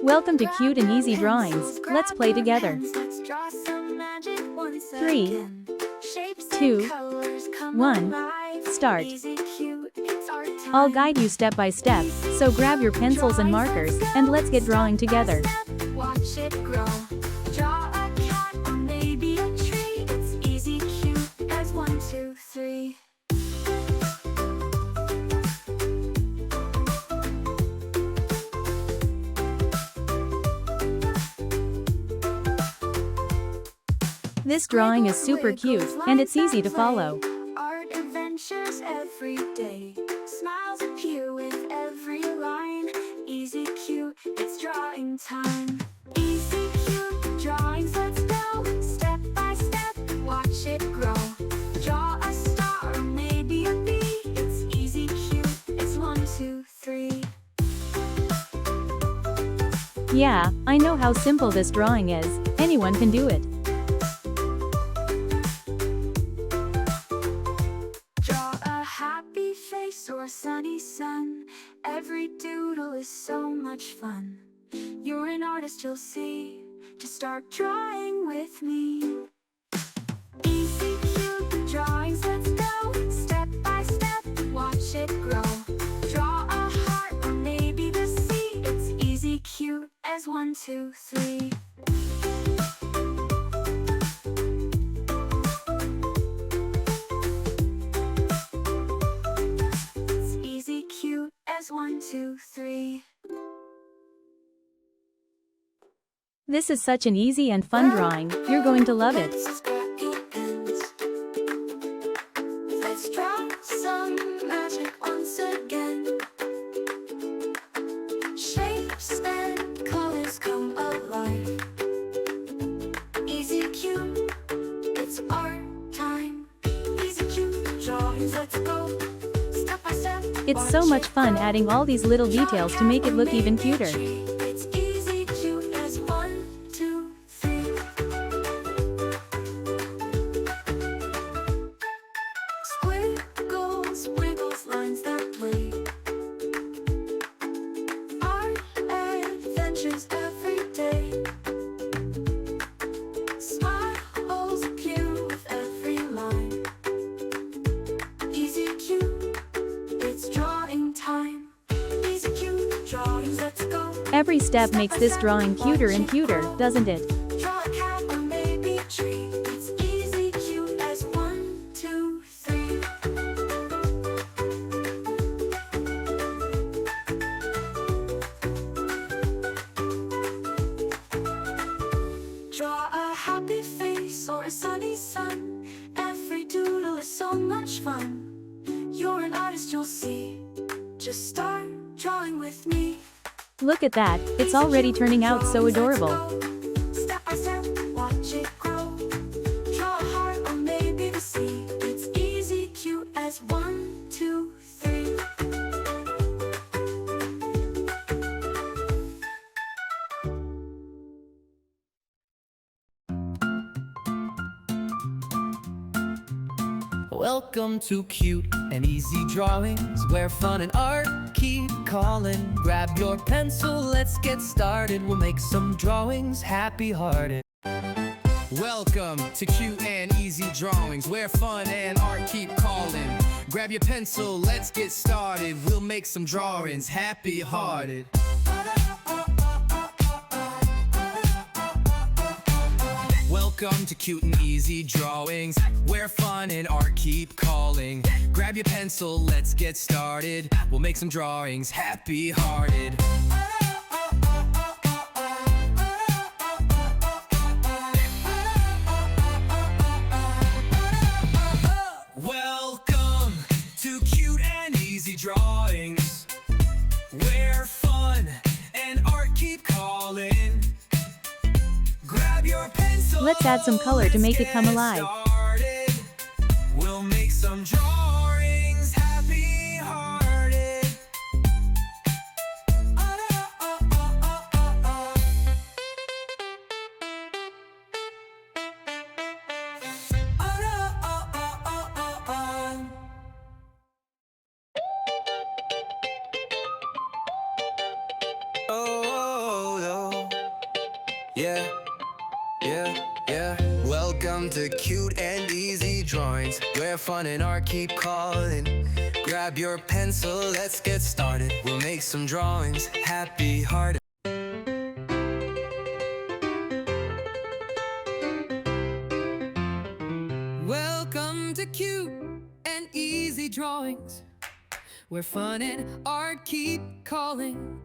Welcome to Cute and Easy Drawings. Let's play together. 3, 2, 1, start. I'll guide you step by step, so grab your pencils and markers, and let's get drawing together. Watch it grow. Draw a cat or maybe a tree. It's easy, cute as 1, 2, 3. This drawing is super cute, and it's easy to follow. Art adventures every day. Smiles appear with every line. Easy, cute, it's drawing time. Easy, cute, drawings, let's go. Step by step, watch it grow. Draw a star or maybe a bee. It's easy, cute, it's 1, 2, 3. Yeah, I know how simple this drawing is. Anyone can do it. Happy face or sunny sun. Every doodle is so much fun. You're an artist, you'll see. Just start drawing with me. Easy, cute drawings, let's go. Step by step, watch it grow. Draw a heart or maybe the sea. It's easy, cute as 1, 2, 3. As 1, 2, 3. This is such an easy and fun drawing. You're going to love it. Let's draw some magic once again. Shapes and colors come alive. Easy, cute, it's art time. Easy, cute drawings, let's go. It's so much fun adding all these little details to make it look even cuter. It's easy, cute as 1, 2, 3. Squiggles, wiggles, lines that play. Art adventures every day. Smiles appear with every line. Easy, cute, it's drawing time. Easy, cute drawings, let's go. Every step makes this drawing cuter and cuter, doesn't it? Draw a cat or maybe a tree. It's easy, cute as 1, 2, 3. Draw a happy face or a sunny sun. Every doodle is so much fun. You're an artist, you'll see. Just start drawing with me. Look at that, it's already turning out so adorable. Step by step, watch it grow. Draw a heart or maybe the sea. It's easy, cute as 1, 2, 3. Welcome to Cute and Easy Drawings, where fun and art keep calling. Grab your pencil, let's get started. We'll make some drawings happy-hearted. Welcome to Cute and Easy Drawings, where fun and art keep calling. Grab your pencil, let's get started. We'll make some drawings happy-hearted. Welcome to Cute and Easy Drawings, where fun and art keep calling. Grab your pencil, let's get started. We'll make some drawings happy-hearted. Welcome to Cute and Easy Drawings, where fun and art keep calling. Grab your pencil. Let's add some color to make it come alive. We'll make some drawings happy-hearted. Yeah, yeah. Welcome to Cute and Easy Drawings, where fun and art keep calling. Grab your pencil, let's get started. We'll make some drawings happy-hearted. Welcome to Cute and Easy Drawings, where fun and art keep calling.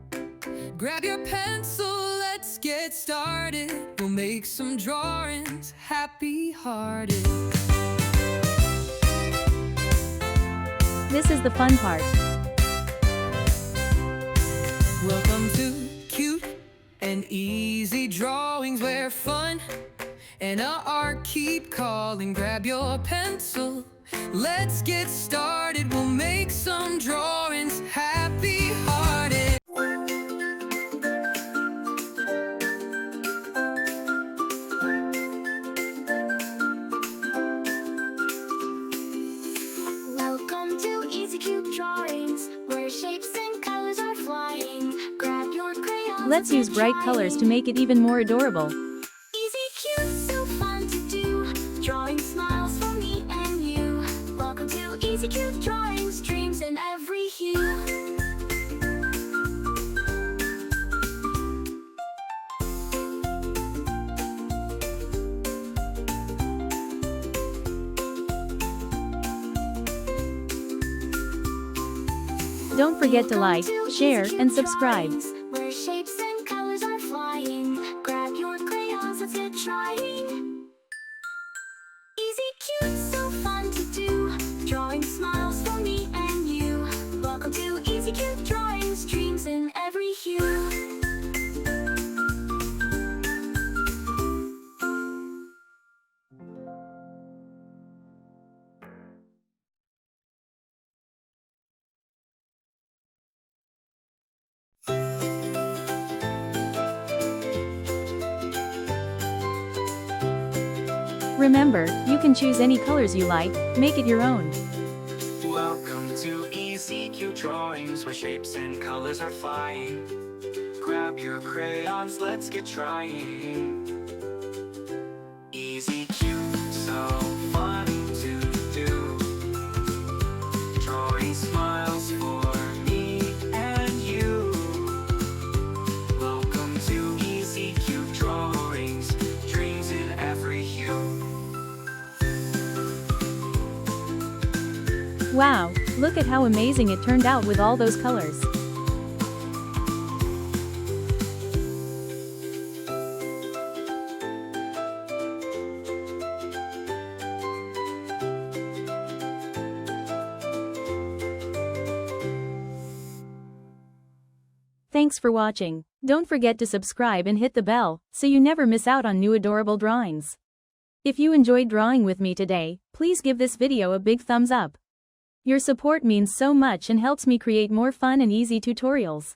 Grab your pencil, let's get started. We'll make some drawings happy-hearted. This is the fun part. Welcome to Cute and Easy Drawings, where fun and art keep calling. Grab your pencil, let's get started. We'll make some drawings happy-hearted. Welcome to Easy Cute Drawings, where shapes and colors are flying. Grab your crayons. Let's use bright colors to make it even more adorable. Easy Cute, so fun to do. Drawing smiles for me and you. Welcome to Easy Cute Drawings, dreams in every hue. Don't forget to like, share, and subscribe. Where shapes and colors are flying. Grab your crayons, let's get trying. Easy Cute, so fun to do. Drawing smiles for me and you. Welcome to Easy Cute Drawings, dreams in every hue. Remember, you can choose any colors you like, make it your own. Welcome to Easy Cute Drawings, where shapes and colors are flying. Grab your crayons, let's get trying. Easy Cute, so fun to do. Drawing smiles for me and you. Welcome to Easy Cute Drawings, dreams in every hue. Wow, look at how amazing it turned out with all those colors. Thanks for watching. Don't forget to subscribe and hit the bell, so you never miss out on new adorable drawings. If you enjoyed drawing with me today, please give this video a big thumbs up. Your support means so much and helps me create more fun and easy tutorials.